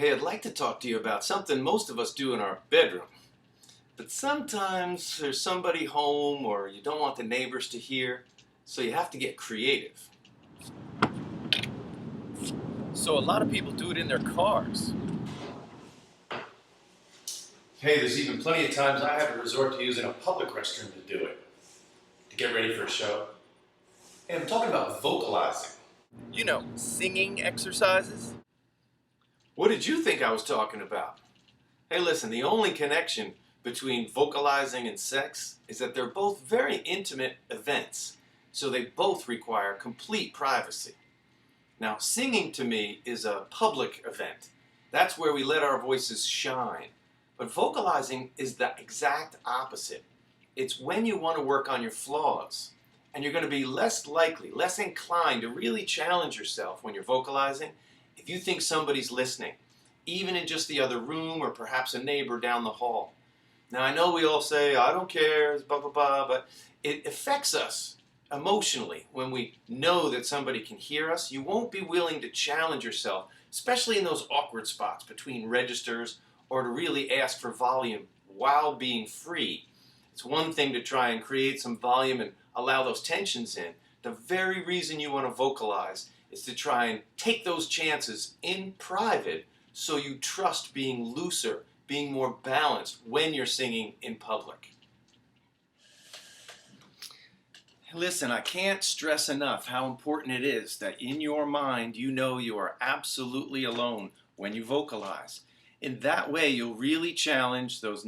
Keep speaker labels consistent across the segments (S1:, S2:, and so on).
S1: Hey, I'd like to talk to you about something most of us do in our bedroom. But sometimes there's somebody home or you don't want the neighbors to hear, so you have to get creative.
S2: So a lot of people do it in their cars.
S1: Hey, there's even plenty of times I have to resort to using a public restroom to do it, to get ready for a show. Hey, I'm talking about vocalizing.
S2: You know, singing exercises.
S1: What did you think I was talking about? Hey, listen, the only connection between vocalizing and sex is that they're both very intimate events, so they both require complete privacy. Now, singing to me is a public event. That's where we let our voices shine. But vocalizing is the exact opposite. It's when you want to work on your flaws, and you're going to be less likely, less inclined to really challenge yourself when you're vocalizing if you think somebody's listening, even in just the other room or perhaps a neighbor down the hall. Now, I know we all say, I don't care, blah, blah, blah, but it affects us emotionally when we know that somebody can hear us. You won't be willing to challenge yourself, especially in those awkward spots between registers, or to really ask for volume while being free. It's one thing to try and create some volume and allow those tensions in. The very reason you want to vocalize is to try and take those chances in private so you trust being looser, being more balanced when you're singing in public. Listen, I can't stress enough how important it is that in your mind you know you are absolutely alone when you vocalize. In that way, you'll really challenge those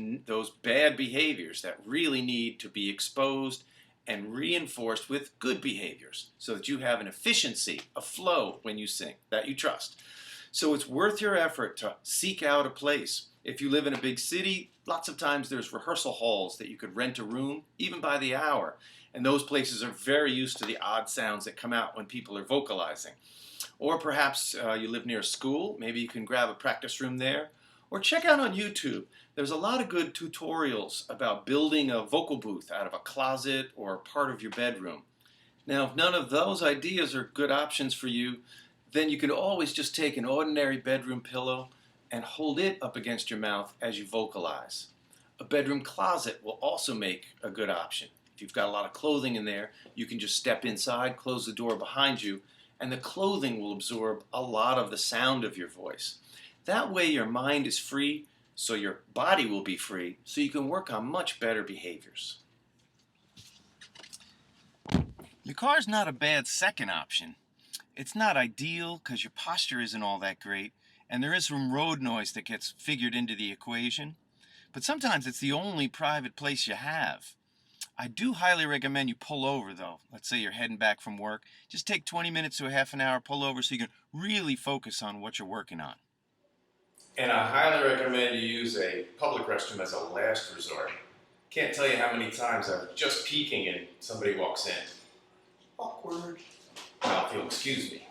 S1: bad behaviors that really need to be exposed and reinforced with good behaviors so that you have an efficiency, a flow when you sing that you trust. So it's worth your effort to seek out a place. If you live in a big city, lots of times there's rehearsal halls that you could rent a room, even by the hour. And those places are very used to the odd sounds that come out when people are vocalizing. Or perhaps you live near a school, maybe you can grab a practice room there. Or check out on YouTube. There's a lot of good tutorials about building a vocal booth out of a closet or part of your bedroom. Now, if none of those ideas are good options for you, then you can always just take an ordinary bedroom pillow and hold it up against your mouth as you vocalize. A bedroom closet will also make a good option. If you've got a lot of clothing in there, you can just step inside, close the door behind you, and the clothing will absorb a lot of the sound of your voice. That way your mind is free, so your body will be free, so you can work on much better behaviors. Your car's not a bad second option. It's not ideal because your posture isn't all that great, and there is some road noise that gets figured into the equation. But sometimes it's the only private place you have. I do highly recommend you pull over, though. Let's say you're heading back from work. Just take 20 minutes to a half an hour, pull over so you can really focus on what you're working on. And I highly recommend you use a public restroom as a last resort. Can't tell you how many times I'm just peeking and somebody walks in. Awkward. Well, if you'll excuse me.